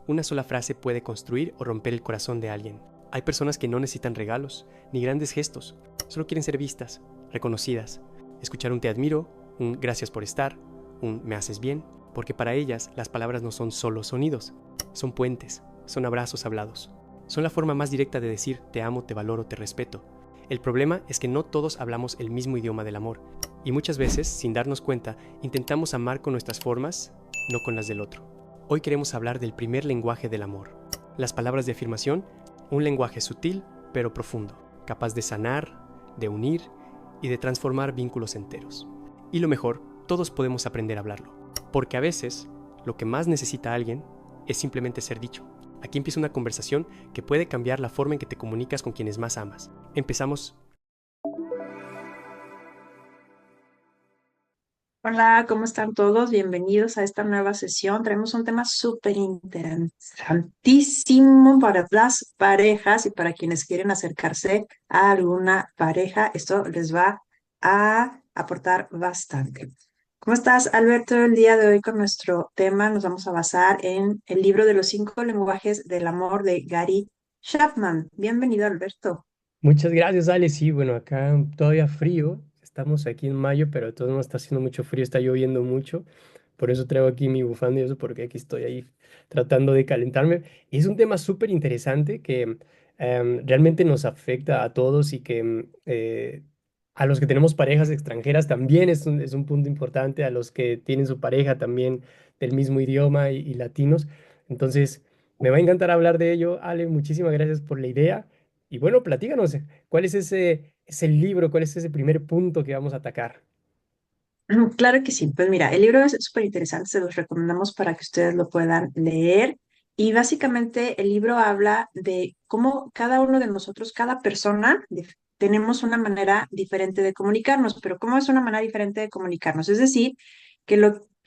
Una sola frase puede construir o romper el corazón de alguien. Hay personas que no necesitan regalos, ni grandes gestos. Solo quieren ser vistas, reconocidas. Escuchar un te admiro, un gracias por estar, un me haces bien, porque para ellas las palabras no son solo sonidos. Son puentes, son abrazos hablados. Son la forma más directa de decir te amo, te valoro, te respeto. El problema es que no todos hablamos el mismo idioma del amor. Y muchas veces, sin darnos cuenta, intentamos amar con nuestras formas, no con las del otro. Hoy queremos hablar del primer lenguaje del amor. Las palabras de afirmación, un lenguaje sutil pero profundo, capaz de sanar, de unir y de transformar vínculos enteros. Y lo mejor, todos podemos aprender a hablarlo, porque a veces lo que más necesita alguien es simplemente ser dicho. Aquí empieza una conversación que puede cambiar la forma en que te comunicas con quienes más amas. Empezamos. Hola, ¿cómo están todos? Bienvenidos a esta nueva sesión. Traemos un tema súper interesantísimo para las parejas y para quienes quieren acercarse a alguna pareja. Esto les va a aportar bastante. ¿Cómo estás, Alberto? El día de hoy con nuestro tema nos vamos a basar en el libro de los 5 lenguajes del amor de Gary Chapman. Bienvenido, Alberto. Muchas gracias, Ale. Sí, bueno, acá todavía frío. Estamos aquí en mayo, pero de todos modos está haciendo mucho frío, está lloviendo mucho. Por eso traigo aquí mi bufanda y eso, porque aquí estoy ahí tratando de calentarme. Y es un tema súper interesante que realmente nos afecta a todos y que a los que tenemos parejas extranjeras también es un punto importante, a los que tienen su pareja también del mismo idioma y latinos. Entonces, me va a encantar hablar de ello, Ale. Muchísimas gracias por la idea. Y bueno, platícanos, ¿cuál es ese libro, cuál es ese primer punto que vamos a atacar? Claro que sí, pues mira, el libro es súper interesante, se los recomendamos para que ustedes lo puedan leer y básicamente el libro habla de cómo cada uno de nosotros, cada persona, tenemos una manera diferente de comunicarnos, pero ¿cómo es una manera diferente de comunicarnos? Es decir,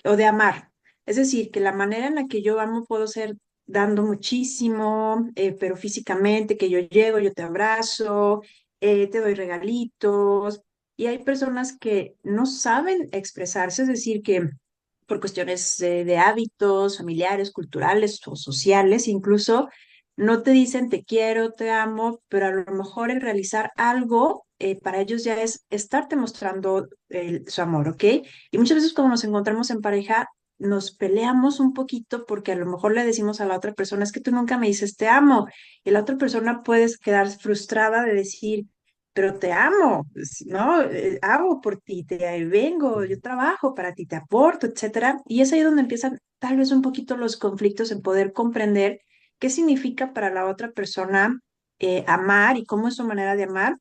o de amar, es decir, que la manera en la que yo amo puedo ser dando muchísimo, pero físicamente, que yo llego, yo te abrazo, te doy regalitos y hay personas que no saben expresarse, es decir, que por cuestiones de hábitos familiares, culturales o sociales, incluso no te dicen te quiero, te amo, pero a lo mejor el realizar algo para ellos ya es estarte mostrando su amor, ¿ok? Y muchas veces cuando nos encontramos en pareja, nos peleamos un poquito porque a lo mejor le decimos a la otra persona, es que tú nunca me dices te amo, y la otra persona puede quedar frustrada de decir, pero te amo, ¿no? Hago por ti, te vengo, yo trabajo para ti, te aporto, etcétera. Y es ahí donde empiezan tal vez un poquito los conflictos en poder comprender qué significa para la otra persona amar y cómo es su manera de amar,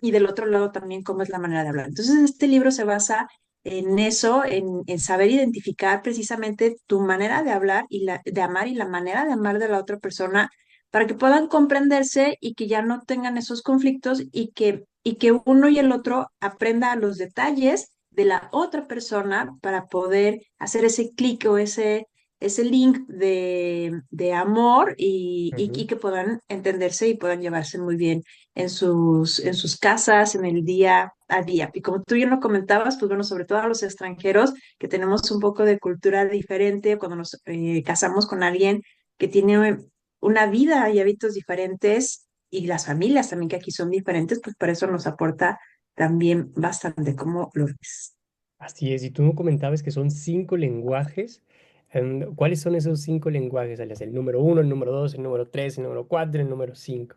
y del otro lado también cómo es la manera de hablar. Entonces, este libro se basa en eso, en saber identificar precisamente tu manera de hablar y de amar y la manera de amar de la otra persona para que puedan comprenderse y que ya no tengan esos conflictos y que uno y el otro aprenda los detalles de la otra persona para poder hacer ese clic o ese link de amor y Ujú. que puedan entenderse y puedan llevarse muy bien en sus casas, en el día a día. Y como tú bien lo comentabas, pues bueno, sobre todo a los extranjeros que tenemos un poco de cultura diferente, cuando nos casamos con alguien que tiene una vida y hábitos diferentes y las familias también que aquí son diferentes, pues por eso nos aporta también bastante. ¿Cómo lo ves? Así es, y tú comentabas que son 5 lenguajes. ¿Cuáles son esos 5 lenguajes, Alias? El número uno, el número dos, el número tres, el número cuatro, el número cinco.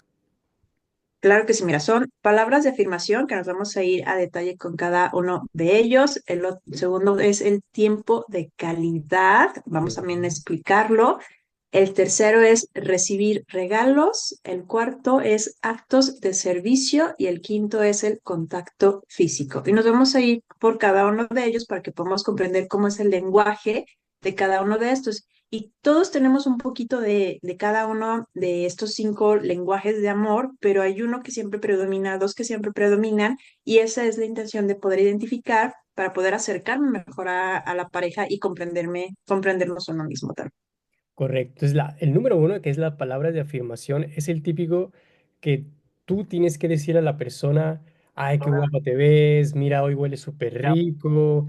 Claro que sí, mira, son palabras de afirmación que nos vamos a ir a detalle con cada uno de ellos. El segundo es el tiempo de calidad, vamos también a Ujú. explicarlo. El tercero es recibir regalos. El cuarto es actos de servicio y el quinto es el contacto físico. Y nos vamos a ir por cada uno de ellos para que podamos comprender cómo es el lenguaje de cada uno de estos. Y todos tenemos un poquito de cada uno de estos 5 lenguajes de amor, pero hay uno que siempre predomina, dos que siempre predominan, y esa es la intención de poder identificar para poder acercarme mejor a la pareja y comprendernos uno mismo también. Correcto. Es el número uno, que es la palabra de afirmación, es el típico que tú tienes que decir a la persona, ay, qué guapa te ves, mira, hoy huele súper rico,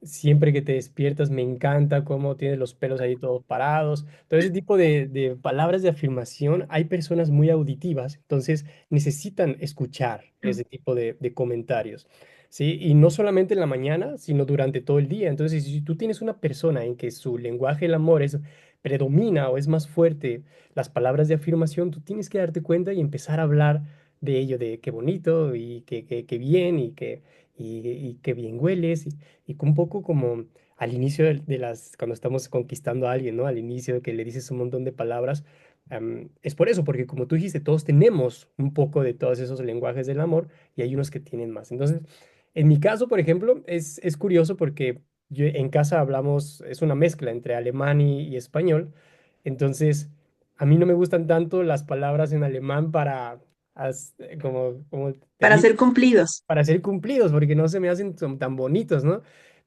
siempre que te despiertas me encanta cómo tienes los pelos ahí todos parados. Todo ese tipo de palabras de afirmación, hay personas muy auditivas, entonces necesitan escuchar ese tipo de comentarios, ¿sí? Y no solamente en la mañana, sino durante todo el día. Entonces, si tú tienes una persona en que su lenguaje del amor es, predomina o es más fuerte las palabras de afirmación, tú tienes que darte cuenta y empezar a hablar de ello, de qué bonito y qué bien y qué bien hueles y un poco como al inicio de las, cuando estamos conquistando a alguien, ¿no? Al inicio que le dices un montón de palabras, es por eso, porque como tú dijiste, todos tenemos un poco de todos esos lenguajes del amor y hay unos que tienen más. Entonces, en mi caso, por ejemplo, es curioso porque yo, en casa hablamos, es una mezcla entre alemán y español, entonces a mí no me gustan tanto las palabras en alemán para, como te para digo, ser cumplidos. para ser cumplidos, porque no se me hacen tan bonitos, ¿no?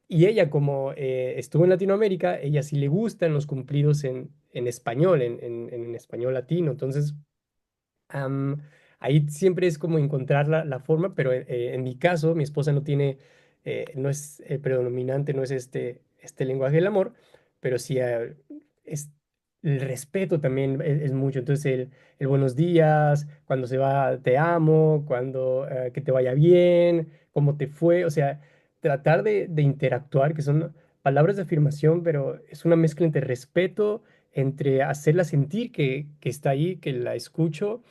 Y ella, como estuvo en Latinoamérica, ella sí le gustan los cumplidos en español, en español latino. Entonces, Am, ahí siempre es como encontrar la forma, pero en mi caso, mi esposa no tiene, no es el predominante, no es este lenguaje del amor, pero sí es, el respeto también es mucho. Entonces, el buenos días, cuando se va, te amo, cuando que te vaya bien, cómo te fue, o sea, tratar de interactuar, que son palabras de afirmación, pero es una mezcla entre respeto, entre hacerla sentir que está ahí, que la escucho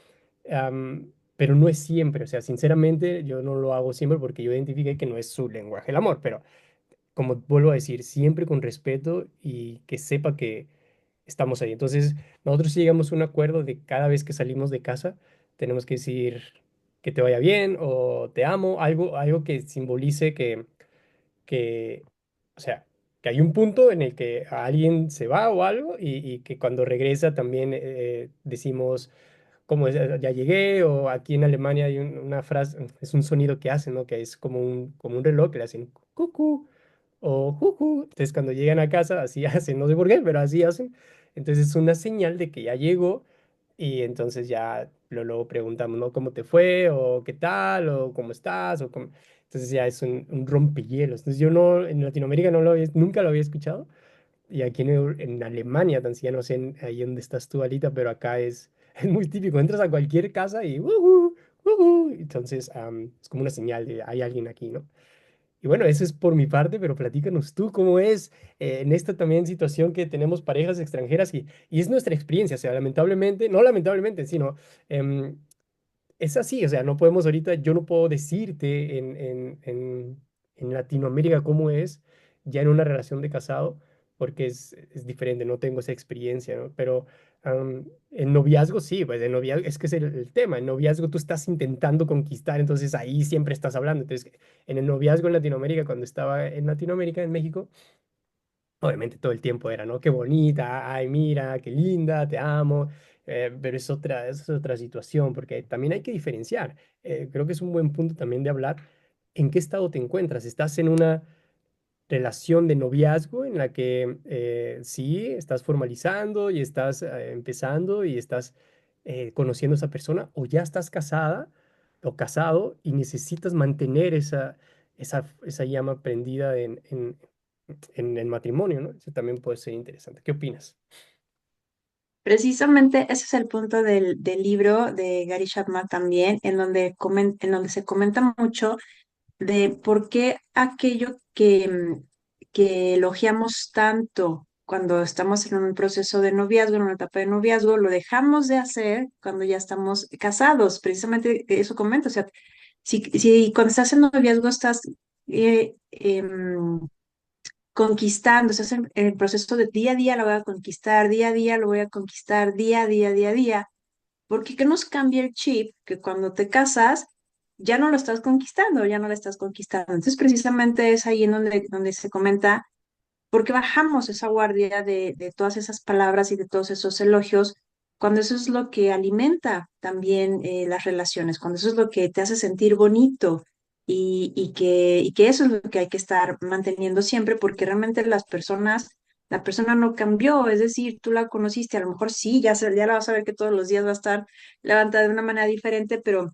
pero no es siempre, o sea, sinceramente yo no lo hago siempre porque yo identifiqué que no es su lenguaje el amor, pero como vuelvo a decir, siempre con respeto y que sepa que estamos ahí. Entonces, nosotros sí llegamos a un acuerdo de cada vez que salimos de casa, tenemos que decir que te vaya bien o te amo, algo que simbolice que, o sea, que hay un punto en el que alguien se va o algo y que cuando regresa también decimos como ya llegué, o aquí en Alemania hay una frase, es un sonido que hacen, ¿no? Que es como un reloj que le hacen cucú o juju. Entonces cuando llegan a casa así hacen, no sé por qué, pero así hacen. Entonces es una señal de que ya llegó y entonces ya luego preguntamos, ¿no? ¿Cómo te fue? O ¿qué tal? O ¿cómo estás? Entonces ya es un rompehielos. Entonces yo no, en Latinoamérica nunca lo había escuchado y aquí en Alemania, tan siquiera no sé ahí donde estás tú, Alita, pero acá es muy típico. Entras a cualquier casa y ¡wujú! ¡Wujú! Entonces es como una señal de hay alguien aquí, ¿no? Y bueno, eso es por mi parte, pero platícanos tú cómo es en esta también situación que tenemos parejas extranjeras y es nuestra experiencia, o sea, lamentablemente, no lamentablemente, sino em, es así, o sea, no podemos ahorita, yo no puedo decirte en Latinoamérica cómo es ya en una relación de casado, porque es diferente, no tengo esa experiencia, ¿no? Pero en noviazgo sí, pues en noviazgo, es que es el tema, en noviazgo tú estás intentando conquistar, entonces ahí siempre estás hablando. Entonces, en el noviazgo en Latinoamérica, cuando estaba en Latinoamérica, en México, obviamente todo el tiempo era, ¿no? Qué bonita, ay, mira, qué linda, te amo. Pero es otra situación, porque también hay que diferenciar. Creo que es un buen punto también de hablar en qué estado te encuentras. ¿Estás en una relación de noviazgo en la que sí, estás formalizando y estás empezando y estás conociendo a esa persona, o ya estás casada o casado y necesitas mantener esa llama prendida en el matrimonio, ¿no? Eso también puede ser interesante. ¿Qué opinas? Precisamente ese es el punto del libro de Gary Chapman también, en donde se comenta mucho de por qué aquello que elogiamos tanto cuando estamos en un proceso de noviazgo, en una etapa de noviazgo, lo dejamos de hacer cuando ya estamos casados. Precisamente eso comento. O sea, si cuando estás en noviazgo estás eh, em, conquistando, estás en el proceso de día a día lo voy a conquistar, día a día lo voy a conquistar, día a día, día a día, porque ¿qué nos cambia el chip? Que cuando te casas ya no lo estás conquistando, ya no lo estás conquistando. Entonces, precisamente es ahí en donde se comenta por qué bajamos esa guardia de todas esas palabras y de todos esos elogios, cuando eso es lo que alimenta también las relaciones, cuando eso es lo que te hace sentir bonito y que eso es lo que hay que estar manteniendo siempre, porque realmente la persona no cambió, es decir, tú la conociste, a lo mejor sí, ya la vas a ver que todos los días va a estar levantada de una manera diferente, pero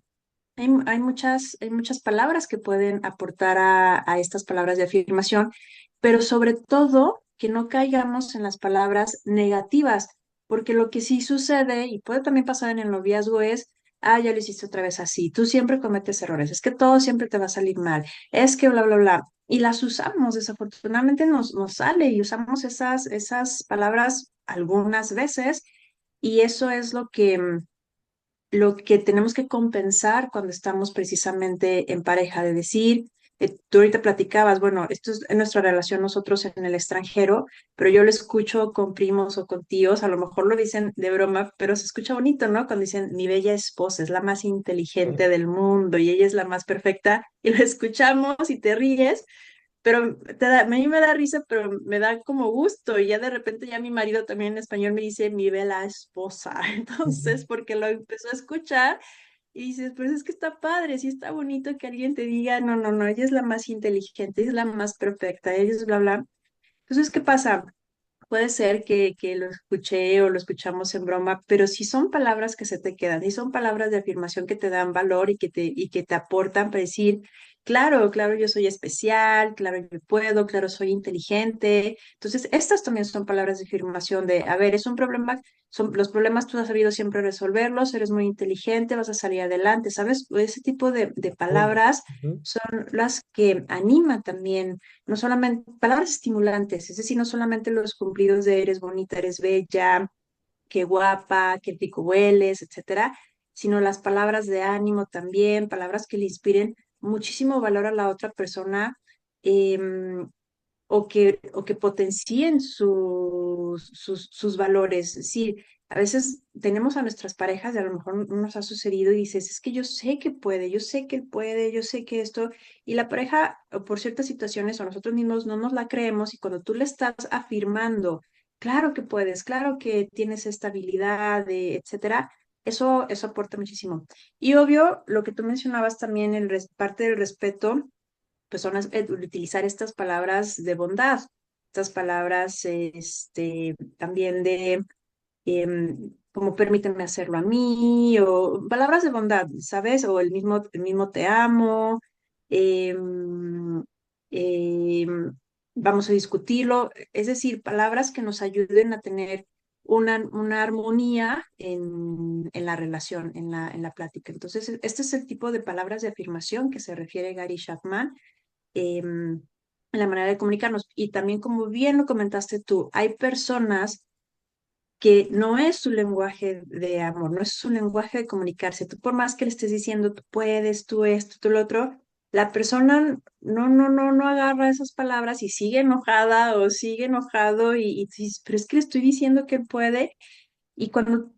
hay muchas palabras que pueden aportar a estas palabras de afirmación pero sobre todo que no caigamos en las palabras negativas, porque lo que sí sucede, y puede también pasar en el noviazgo, es, ah, ya lo hiciste otra vez así, tú siempre cometes errores, es que todo siempre te va a salir mal, es que bla, bla, bla. Y las usamos, desafortunadamente nos sale y usamos esas palabras algunas veces, y eso es lo que tenemos que compensar cuando estamos precisamente en pareja, de decir, tú ahorita platicabas, bueno, esto es en nuestra relación nosotros en el extranjero, pero yo lo escucho con primos o con tíos, a lo mejor lo dicen de broma, pero se escucha bonito, ¿no? Cuando dicen, mi bella esposa es la más inteligente del mundo y ella es la más perfecta, y lo escuchamos y te ríes, pero a mí me da risa, pero me da como gusto. Y ya de repente ya mi marido también en español me dice mi vela esposa. Ujú. Entonces, porque lo empezó a escuchar y dices, pues es que está padre, sí está bonito que alguien te diga, no, no, no, ella es la más inteligente, ella es la más perfecta, ella es bla, bla. Entonces, ¿qué pasa? Puede ser que lo escuché o lo escuchamos en broma, pero si son palabras que se te quedan, si son palabras de afirmación que te dan valor y que te aportan para decir, claro, claro, yo soy especial, claro, yo puedo, claro, soy inteligente. Entonces, estas también son palabras de afirmación de, a ver, es un problema, son los problemas tú has sabido siempre resolverlos, eres muy inteligente, vas a salir adelante, ¿sabes? Ese tipo de Apoyo. palabras Ujú. son las que animan también no solamente palabras estimulantes, es decir, no solamente los cumplidos de eres bonita, eres bella, qué guapa, qué rico hueles, etcétera, sino las palabras de ánimo también, palabras que le inspiren muchísimo valor a la otra persona, em, o que potencien sus valores. Sí, a veces tenemos a nuestras parejas y a lo mejor no nos ha sucedido y dices, es que yo sé que puede, yo sé que él puede, yo sé que esto, y la pareja, o por ciertas situaciones o nosotros mismos no nos la creemos y cuando tú le estás afirmando, claro que puedes, claro que tienes esta habilidad, etcétera. Eso aporta muchísimo. Y obvio, lo que tú mencionabas también, parte del respeto, pues son utilizar estas palabras de bondad, estas palabras también de como permíteme hacerlo a mí, o palabras de bondad, ¿sabes? O el mismo te amo, em, em, vamos a discutirlo, es decir, palabras que nos ayuden a tener una armonía en la relación, en la plática. Entonces, este es el tipo de palabras de afirmación que se refiere Gary Chapman en la manera de comunicarnos. Y también, como bien lo comentaste tú, hay personas que no es su lenguaje de amor, no es su lenguaje de comunicarse. Tú por más que le estés diciendo, tú puedes, tú esto, tú lo otro, la persona no agarra esas palabras y sigue enojada o sigue enojado y dices, pero es que le estoy diciendo que él puede y cuando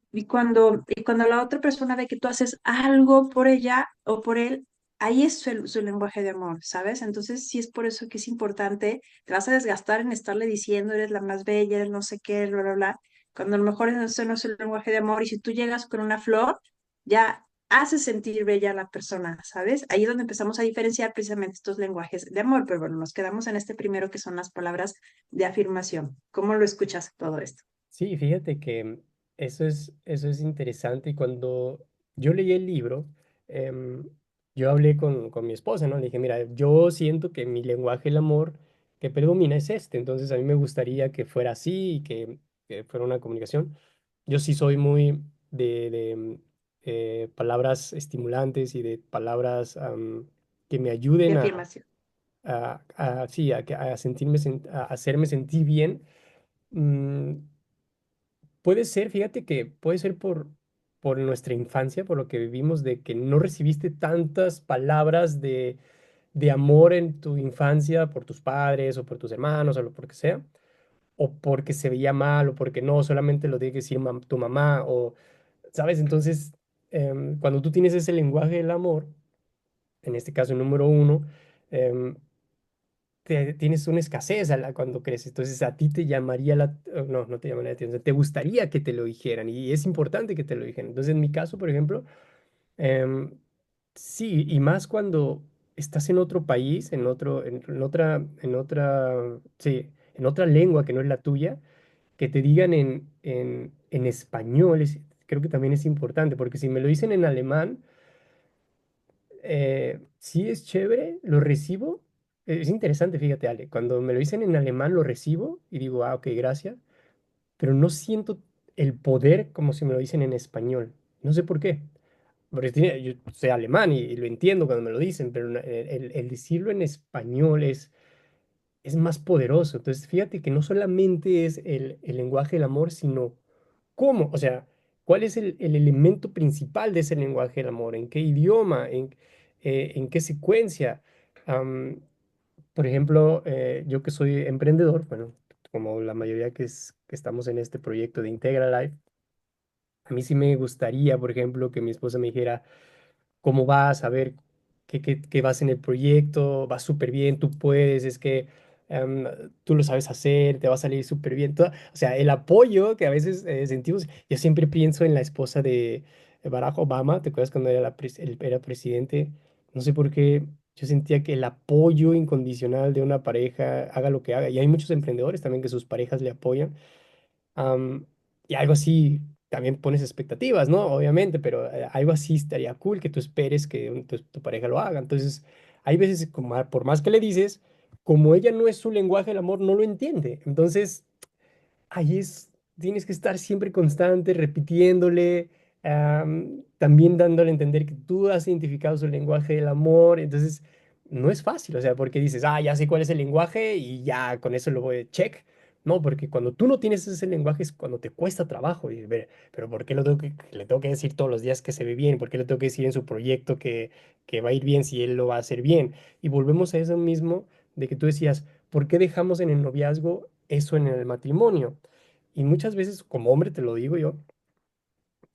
la otra persona ve que tú haces algo por ella o por él, ahí es su lenguaje de amor, ¿sabes? Entonces sí es por eso que es importante, te vas a desgastar en estarle diciendo, eres la más bella, eres no sé qué, bla, bla, bla, cuando a lo mejor ese no es el lenguaje de amor y si tú llegas con una flor, ya hace sentir bella a la persona, ¿sabes? Ahí es donde empezamos a diferenciar precisamente estos lenguajes de amor, pero bueno, nos quedamos en este primero que son las palabras de afirmación. ¿Cómo lo escuchas todo esto? Sí, fíjate que eso es interesante. Y cuando yo leí el libro, em, yo hablé con mi esposa, ¿no? Le dije, mira, yo siento que mi lenguaje del amor que predomina es este. Entonces a mí me gustaría que fuera así y que fuera una comunicación. Yo sí soy muy de palabras estimulantes y de palabras que me De ayuden afirmación. sí, a sentirme, a hacerme sentir bien. Mm, Puede ser, fíjate que puede ser por nuestra infancia, por lo que vivimos, de que no recibiste tantas palabras de amor en tu infancia por tus padres o por tus hermanos o lo por que sea, o porque se veía mal o porque no, solamente lo tiene que decir tu mamá o, ¿sabes? Entonces, cuando tú tienes ese lenguaje del amor, en este caso el número uno, em, tienes una escasez cuando creces, entonces a ti te llamaría no, no te llamaría la atención, te gustaría que te lo dijeran y es importante que te lo dijeran. Entonces, en mi caso, por ejemplo, em, sí, y más cuando estás en otro país, sí, en otra lengua que no es la tuya, que te digan en español, creo que también es importante, porque si me lo dicen en alemán, sí es chévere, lo recibo, Es interesante, fíjate, Ale, cuando me lo dicen en alemán lo recibo y digo, ah, ok, gracias, pero no siento el poder como si me lo dicen en español. No sé por qué. Porque yo sé alemán y lo entiendo cuando me lo dicen, pero el decirlo en español es más poderoso. Entonces, fíjate que no solamente es el lenguaje del amor, sino cómo, o sea, cuál es el elemento principal de ese lenguaje del amor, en qué idioma, en qué secuencia. Am, por ejemplo, yo que soy emprendedor, bueno, como la mayoría que estamos en este proyecto de Integra Life, a mí sí me gustaría, por ejemplo, que mi esposa me dijera, cómo vas, a ver qué vas en el proyecto, vas súper bien, tú puedes, es que em, tú lo sabes hacer, te va a salir súper bien. O sea, el apoyo que a veces sentimos, yo siempre pienso en la esposa de Barack Obama, ¿te acuerdas cuando era, él era presidente? No sé por qué. Yo sentía que el apoyo incondicional de una pareja, haga lo que haga, y hay muchos emprendedores también que sus parejas le apoyan, Am, y algo así, también pones expectativas, ¿no? Obviamente, pero algo así estaría cool que tú esperes que tu pareja lo haga. Entonces, hay veces, como, por más que le dices, como ella no es su lenguaje del amor, no lo entiende. Entonces, ahí tienes que estar siempre constante, repitiéndole, también dándole a entender que tú has identificado su lenguaje del amor. Entonces, no es fácil, o sea, porque dices, ah, ya sé cuál es el lenguaje y ya con eso lo voy a check. No, porque cuando tú no tienes ese lenguaje es cuando te cuesta trabajo. Y ver, pero ¿por qué le tengo que decir todos los días que se ve bien? ¿Por qué le tengo que decir en su proyecto que va a ir bien si él lo va a hacer bien? Y volvemos a eso mismo de que tú decías, ¿por qué dejamos en el noviazgo eso en el matrimonio? Y muchas veces, como hombre, te lo digo yo,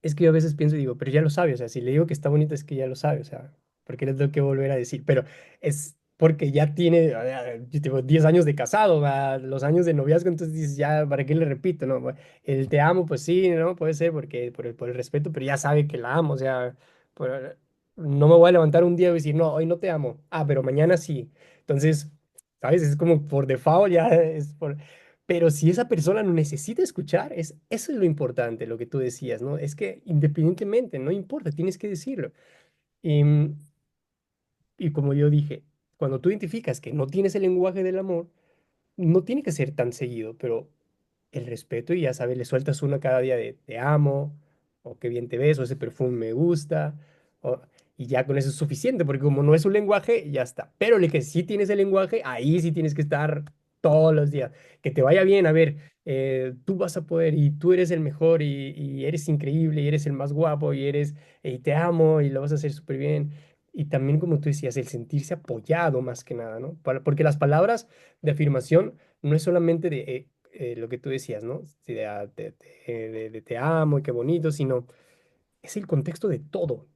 es que yo a veces pienso y digo, pero ya lo sabe, o sea, si le digo que está bonita es que ya lo sabe, o sea, ¿por qué le tengo que volver a decir? Pero es porque ya tiene, yo tengo 10 años de casado, los años de noviazgo, entonces dices, ya, ¿para qué le repito? No, el te amo, pues sí, ¿no? Puede ser porque por el respeto, pero ya sabe que la amo, o sea, no me voy a levantar un día y decir, no, hoy no te amo, ah, pero mañana sí. Entonces, ¿sabes? Es como por default, ya es por... Pero si esa persona lo necesita escuchar, eso es lo importante, lo que tú decías, ¿no? Es que independientemente, no importa, tienes que decirlo. Y, y como yo dije, cuando tú identificas que no tienes el lenguaje del amor, no tiene que ser tan seguido, pero el respeto y ya sabes, le sueltas una cada día de te amo, o qué bien te ves, o ese perfume me gusta, o- y ya con eso es suficiente, porque como no es un lenguaje, ya está. Pero el que sí tienes el lenguaje, ahí sí tienes que estar todos los días. Que te vaya bien, a ver, tú vas a poder y tú eres el mejor y eres increíble y eres el más guapo y te amo y lo vas a hacer súper bien. Y también, como tú decías, el sentirse apoyado más que nada, ¿no? Porque las palabras de afirmación no es solamente de lo que tú decías, ¿no? Sí, de te amo y qué bonito, sino es el contexto de todo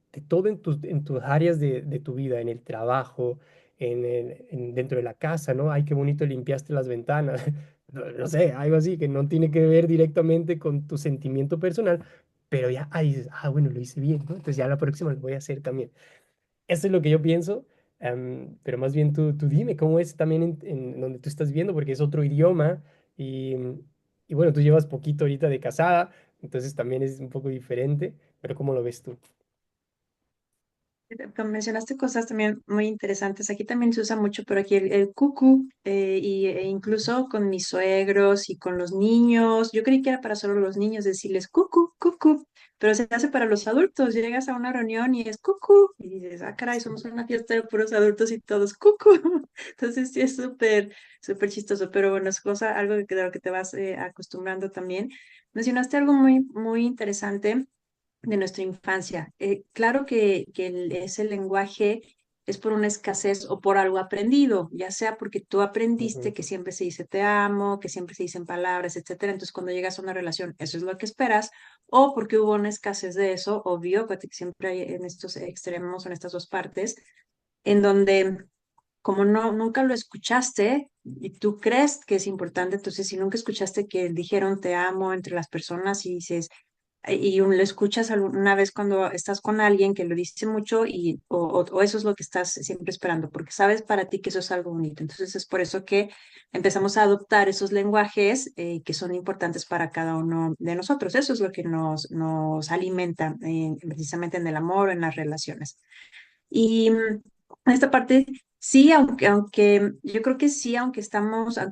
en tus áreas de tu vida, en el trabajo, dentro de la casa, ¿no? Ay, qué bonito limpiaste las ventanas. No sé, algo así que no tiene que ver directamente con tu sentimiento personal, pero ya, ahí dices, ah, bueno, lo hice bien, ¿no? Entonces ya la próxima lo voy a hacer también. Eso es lo que yo pienso, pero más bien tú dime cómo es también en donde tú estás viendo, porque es otro idioma y bueno, tú llevas poquito ahorita de casada, entonces también es un poco diferente, pero ¿cómo lo ves tú? Mencionaste cosas también muy interesantes. Aquí también se usa mucho, pero aquí el cucú, e incluso con mis suegros y con los niños. Yo creí que era para solo los niños decirles cucú, cucú, pero se hace para los adultos. Llegas a una reunión y es cucú, y dices, ah, caray, somos una fiesta de puros adultos y todos cucú. Entonces sí es súper, súper chistoso, pero bueno, es cosa, algo de lo que te vas acostumbrando también. Mencionaste algo muy, muy interesante de nuestra infancia. Claro que ese lenguaje es por una escasez o por algo aprendido, ya sea porque tú aprendiste Ujú, que siempre se dice te amo, que siempre se dicen palabras, etcétera. Entonces, cuando llegas a una relación, eso es lo que esperas, o porque hubo una escasez de eso, obvio, porque siempre hay en estos extremos, en estas dos partes, en donde como no, nunca lo escuchaste y tú crees que es importante, entonces si nunca escuchaste que dijeron te amo entre las personas y dices, lo escuchas alguna vez cuando estás con alguien que lo dice mucho o eso es lo que estás siempre esperando, porque sabes para ti que eso es algo bonito. Entonces es por eso que empezamos a adoptar esos lenguajes que son importantes para cada uno de nosotros. Eso es lo que nos alimenta precisamente en el amor o en las relaciones. Y esta parte Sí, aunque yo creo que sí, aunque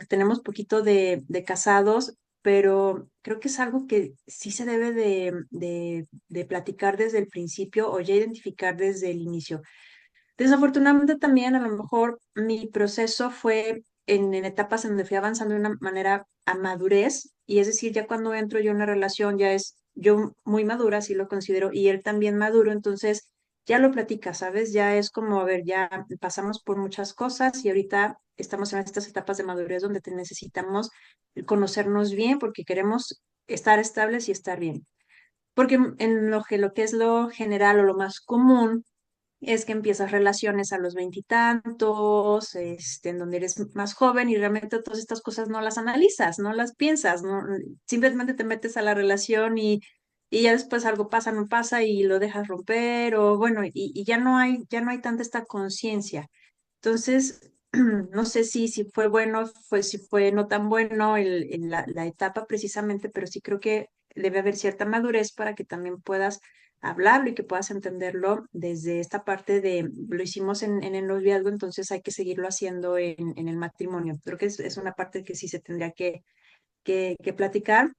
tenemos poquito de casados, pero creo que es algo que sí se debe de platicar desde el principio o ya identificar desde el inicio. Desafortunadamente también a lo mejor mi proceso fue en etapas en donde fui avanzando de una manera a madurez, y es decir, ya cuando entro yo en una relación ya es yo muy madura, así lo considero, y él también maduro, entonces ya lo platica, ¿sabes? Ya es como, a ver, ya pasamos por muchas cosas y ahorita estamos en estas etapas de madurez donde te necesitamos conocernos bien porque queremos estar estables y estar bien. Porque en lo que es lo general o lo más común es que empiezas relaciones a los veintitantos, en donde eres más joven y realmente todas estas cosas no las analizas, no las piensas, no, simplemente te metes a la relación y ya después algo pasa, no pasa y lo dejas romper o bueno, y ya no hay tanta esta conciencia. Entonces, no sé si fue bueno, si fue no tan bueno la etapa precisamente, pero sí creo que debe haber cierta madurez para que también puedas hablarlo y que puedas entenderlo desde esta parte de lo hicimos en el noviazgo, entonces hay que seguirlo haciendo en el matrimonio. Creo que es una parte que sí se tendría que platicar,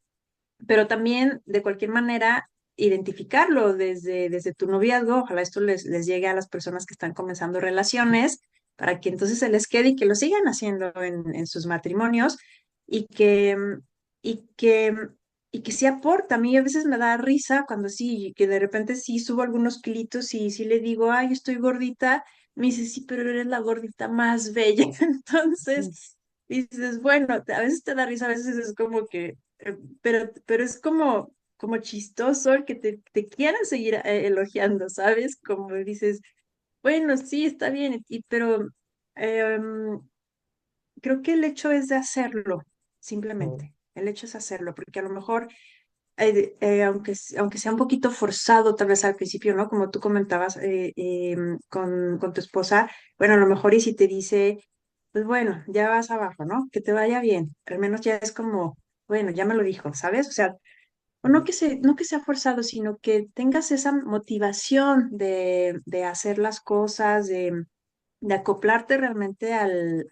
pero también de cualquier manera identificarlo desde tu noviazgo. Ojalá esto les llegue a las personas que están comenzando relaciones para que entonces se les quede y que lo sigan haciendo en sus matrimonios y y que, y que sí aporta. A mí a veces me da risa cuando sí, que de repente sí subo algunos kilitos y sí le digo, ay, estoy gordita. Me dice, sí, pero eres la gordita más bella. Entonces, dices, bueno, a veces te da risa, a veces es como que pero es como chistoso el que te quieran seguir elogiando, ¿sabes? Como dices, bueno, sí, está bien, pero em, creo que el hecho es de hacerlo, Oh, simplemente. El hecho es hacerlo, porque a lo mejor, aunque sea un poquito forzado tal vez al principio, ¿no? Como tú comentabas con tu esposa, bueno, a lo mejor y si te dice, pues bueno, ya vas abajo, ¿no? Que te vaya bien. Al menos ya es como, bueno, ya me lo dijo, ¿sabes? O sea, o ujú. no que sea forzado, sino que tengas esa motivación de hacer las cosas, de acoplarte realmente al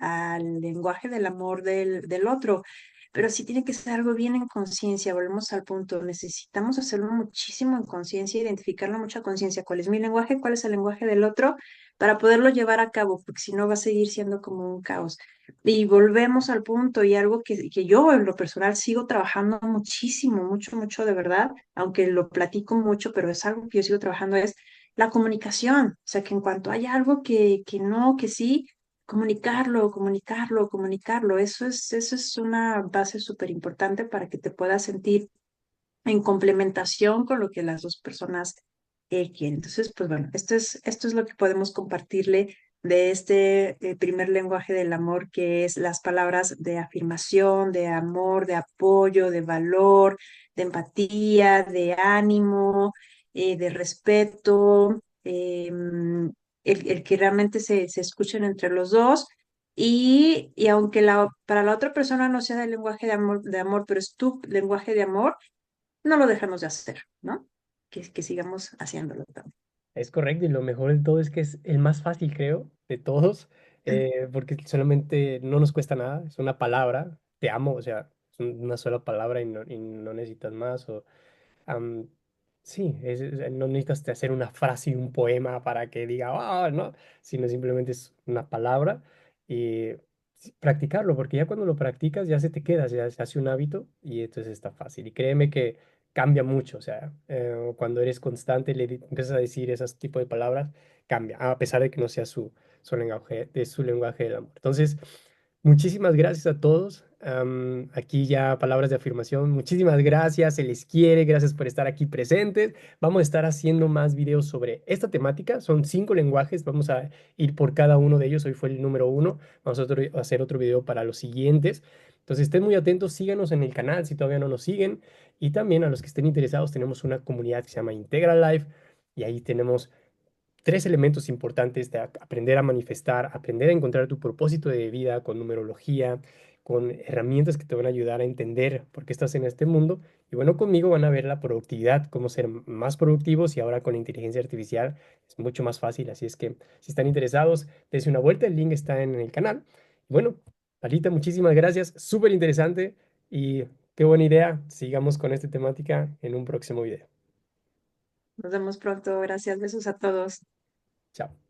lenguaje del amor del otro. Pero sí tiene que ser algo bien en conciencia, volvemos al punto, necesitamos hacerlo muchísimo en conciencia, identificarlo mucho a conciencia, cuál es mi lenguaje, cuál es el lenguaje del otro, para poderlo llevar a cabo, porque si no va a seguir siendo como un caos. Y volvemos al punto y algo que yo en lo personal sigo trabajando muchísimo, mucho, mucho de verdad, aunque lo platico mucho, pero es algo que yo sigo trabajando, es la comunicación. O sea, que en cuanto haya algo que no, que sí, comunicarlo, comunicarlo, comunicarlo. Eso es una base súper importante para que te puedas sentir en complementación con lo que las dos personas quieren. Entonces, pues bueno, esto es lo que podemos compartirle de este primer lenguaje del amor, que es las palabras de afirmación, de amor, de apoyo, de valor, de empatía, de ánimo, de respeto, el que realmente se escuchen entre los dos. Y aunque para la otra persona no sea el lenguaje de amor, pero es tu lenguaje de amor, no lo dejemos de hacer, ¿no? Que sigamos haciéndolo también. Es correcto, y lo mejor de todo es que es el más fácil, creo, de todos, porque solamente no nos cuesta nada, es una palabra, te amo, o sea, es una sola palabra y no necesitas más, o Am, sí, no necesitas hacer una frase y un poema para que diga, "Ah", ¿no? Sino simplemente es una palabra y practicarlo, porque ya cuando lo practicas ya se te queda, ya se hace un hábito y entonces está fácil. Y créeme que cambia mucho, o sea, cuando eres constante, empiezas a decir esos tipos de palabras, cambia, a pesar de que no sea su lenguaje del amor. Entonces, muchísimas gracias a todos. Aquí ya palabras de afirmación. Muchísimas gracias, se les quiere, gracias por estar aquí presentes. Vamos a estar haciendo más videos sobre esta temática. Son 5 lenguajes, vamos a ir por cada uno de ellos. Hoy fue el número 1. Vamos a hacer otro video para los siguientes. Entonces estén muy atentos, síganos en el canal si todavía no nos siguen. Y también a los que estén interesados, tenemos una comunidad que se llama Integral Life y ahí tenemos 3 elementos importantes de aprender a manifestar, aprender a encontrar tu propósito de vida con numerología, con herramientas que te van a ayudar a entender por qué estás en este mundo Y bueno, conmigo van a ver la productividad, cómo ser más productivos y ahora con inteligencia artificial es mucho más fácil. Así es que si están interesados, dense una vuelta, el link está en el canal. Y bueno, Alita, muchísimas gracias, súper interesante y qué buena idea. Sigamos con esta temática en un próximo video. Nos vemos pronto. Gracias. Besos a todos. Chao.